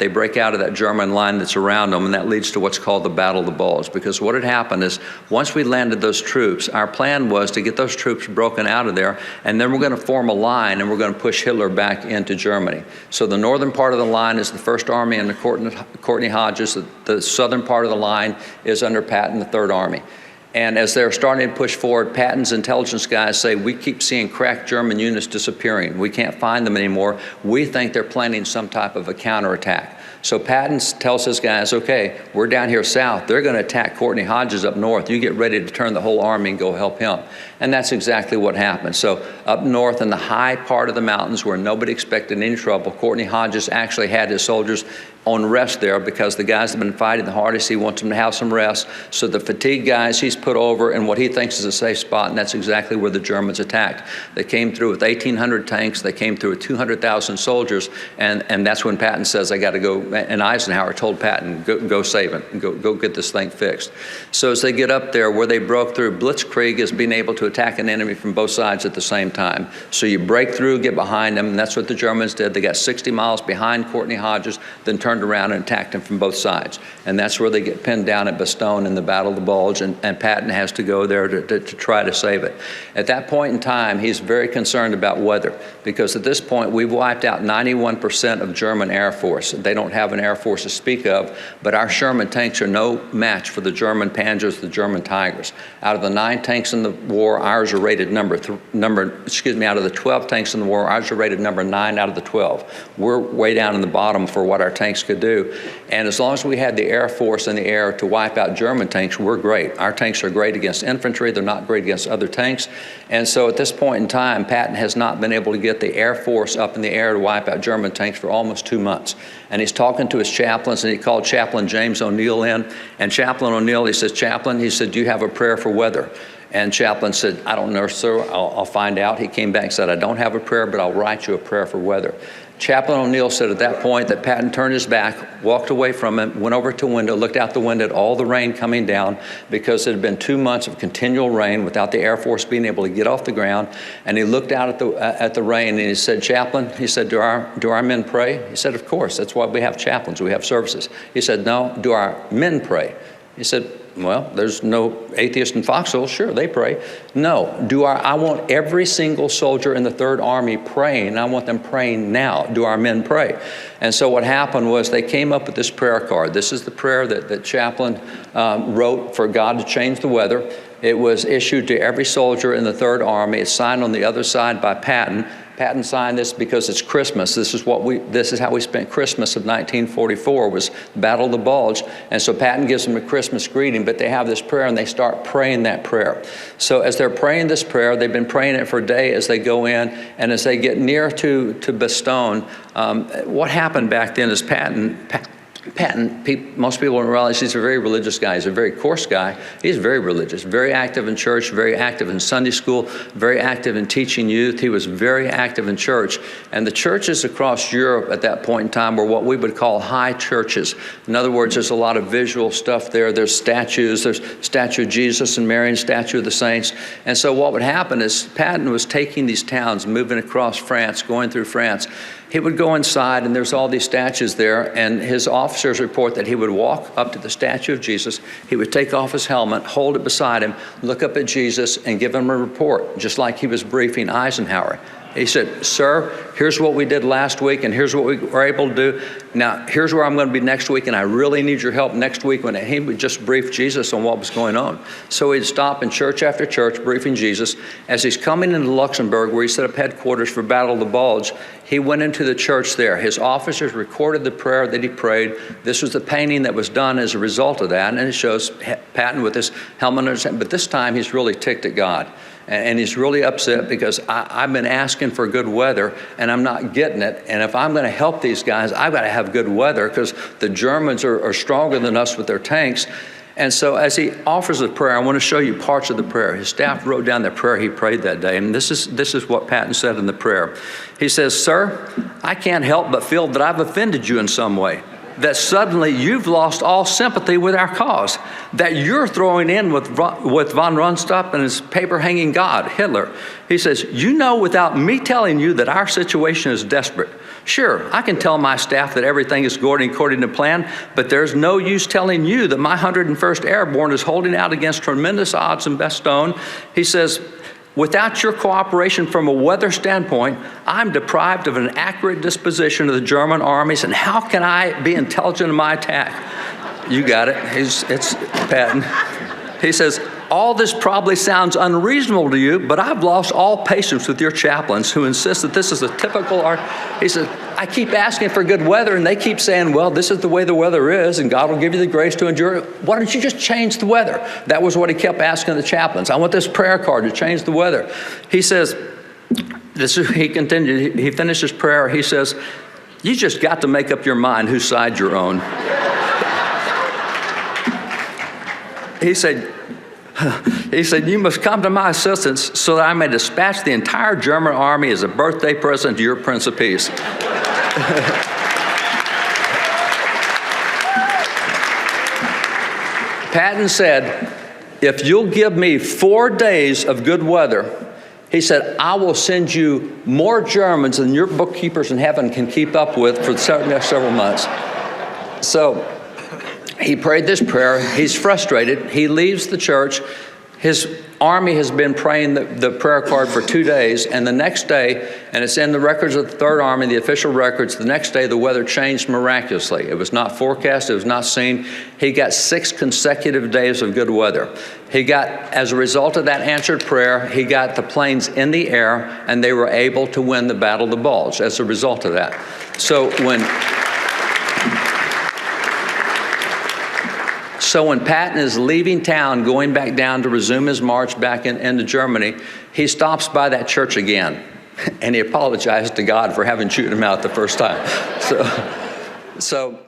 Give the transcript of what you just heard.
they break out of that German line that's around them, and that leads to what's called the Battle of the Bulge. Because what had happened is, once we landed those troops, our plan was to get those troops broken out of there, and then we're going to form a line, and we're going to push Hitler back into Germany. So the northern part of the line is the First Army under Courtney Hodges. The southern part of the line is under Patton, the Third Army. And as they're starting to push forward, Patton's intelligence guys say, we keep seeing crack German units disappearing. We can't find them anymore. We think they're planning some type of a counterattack. So Patton tells his guys, okay, we're down here south. They're going to attack Courtney Hodges up north. You get ready to turn the whole army and go help him. And that's exactly what happened. So up north in the high part of the mountains where nobody expected any trouble, Courtney Hodges actually had his soldiers on rest there because the guys have been fighting the hardest. He wants them to have some rest. So the fatigued guys he's put over in what he thinks is a safe spot, and that's exactly where the Germans attacked. They came through with 1,800 tanks. They came through with 200,000 soldiers, and that's when Patton says, I got to go, and Eisenhower told Patton, go save it, go get this thing fixed. So as they get up there, where they broke through, blitzkrieg is being able to attack an enemy from both sides at the same time. So you break through, get behind them, and that's what the Germans did. They got 60 miles behind Courtney Hodges, then turned around and attacked him from both sides. And that's where they get pinned down at Bastogne in the Battle of the Bulge, and Patton has to go there to try to save it. At that point in time, he's very concerned about weather, because at this point, we've wiped out 91% of German Air Force. They don't have an Air Force to speak of, but our Sherman tanks are no match for the German Panzers, the German Tigers. Out of the 9 tanks in the war, ours are rated out of the 12 tanks in the war, ours are rated number 9 out of the 12. We're way down in the bottom for what our tanks could do. And as long as we had the Air Force in the air to wipe out German tanks, we're great. Our tanks are great against infantry. They're not great against other tanks. And so at this point in time, Patton has not been able to get the Air Force up in the air to wipe out German tanks for almost 2 months. And he's talking to his chaplains, and he called Chaplain James O'Neill in. And Chaplain O'Neill, he says, Chaplain, he said, do you have a prayer for weather? And Chaplain said, I don't know, sir. I'll find out. He came back and said, I don't have a prayer, but I'll write you a prayer for weather. Chaplain O'Neill said at that point that Patton turned his back, walked away from him, went over to a window, looked out the window at all the rain coming down, because it had been 2 months of continual rain without the Air Force being able to get off the ground. And he looked out at the rain, and he said, Chaplain, he said, do our men pray? He said, of course, that's why we have chaplains, we have services. He said, no, do our men pray? He said, well, there's no atheist in Foxville. Sure, they pray. No, I want every single soldier in the Third Army praying, and I want them praying now. Do our men pray? And so what happened was they came up with this prayer card. This is the prayer that Chaplain wrote for God to change the weather. It was issued to every soldier in the Third Army. It's signed on the other side by Patton. Patton signed this because it's Christmas. This is how we spent Christmas of 1944, was Battle of the Bulge. And so Patton gives them a Christmas greeting, but they have this prayer and they start praying that prayer. So as they're praying this prayer, they've been praying it for a day as they go in, and as they get near to Bastogne, what happened back then is Patton, most people don't realize he's a very religious guy. He's a very coarse guy. He's very religious, very active in church, very active in Sunday school, very active in teaching youth. He was very active in church. And the churches across Europe at that point in time were what we would call high churches. In other words, there's a lot of visual stuff there. There's statues. There's statue of Jesus and Mary and statue of the saints. And so what would happen is Patton was taking these towns, moving across France, going through France. He would go inside, and there's all these statues there, and his officers report that he would walk up to the statue of Jesus, he would take off his helmet, hold it beside him, look up at Jesus, and give him a report, just like he was briefing Eisenhower. He said, sir, here's what we did last week, and here's what we were able to do. Now, here's where I'm going to be next week, and I really need your help next week. When he would just brief Jesus on what was going on. So he'd stop in church after church briefing Jesus. As he's coming into Luxembourg, where he set up headquarters for Battle of the Bulge, he went into the church there. His officers recorded the prayer that he prayed. This was the painting that was done as a result of that, and it shows Patton with his helmet on his head. But this time, he's really ticked at God. And he's really upset because I've been asking for good weather and I'm not getting it. And if I'm going to help these guys, I've got to have good weather because the Germans are stronger than us with their tanks. And so as he offers the prayer, I want to show you parts of the prayer. His staff wrote down the prayer he prayed that day. And this is what Patton said in the prayer. He says, sir, I can't help but feel that I've offended you in some way. That suddenly you've lost all sympathy with our cause, that you're throwing in with von Rundstedt and his paper-hanging God, Hitler. He says, you know without me telling you that our situation is desperate. Sure, I can tell my staff that everything is going according to plan, but there's no use telling you that my 101st Airborne is holding out against tremendous odds in Bastogne. He says, without your cooperation from a weather standpoint, I'm deprived of an accurate disposition of the German armies, and how can I be intelligent in my attack? You got it. It's Patton. He says, all this probably sounds unreasonable to you, but I've lost all patience with your chaplains who insist that this is a typical art. He said, I keep asking for good weather, and they keep saying, well, this is the way the weather is, and God will give you the grace to endure it. Why don't you just change the weather? That was what he kept asking the chaplains. I want this prayer card to change the weather. He says, he continued, he finished his prayer. He says, you just got to make up your mind whose side you're on. He said, you must come to my assistance so that I may dispatch the entire German army as a birthday present to your Prince of Peace. Patton said, if you'll give me 4 days of good weather, he said, I will send you more Germans than your bookkeepers in heaven can keep up with for the next several months. So he prayed this prayer. He's frustrated. He leaves the church. His army has been praying the prayer card for 2 days, and the next day, and it's in the records of the Third Army, the official records, the next day the weather changed miraculously. It was not forecast. It was not seen. He got 6 consecutive days of good weather. He got, as a result of that answered prayer, he got the planes in the air, and they were able to win the Battle of the Bulge as a result of that. So when Patton is leaving town, going back down to resume his march back into Germany, he stops by that church again, and he apologized to God for having chewed him out the first time. So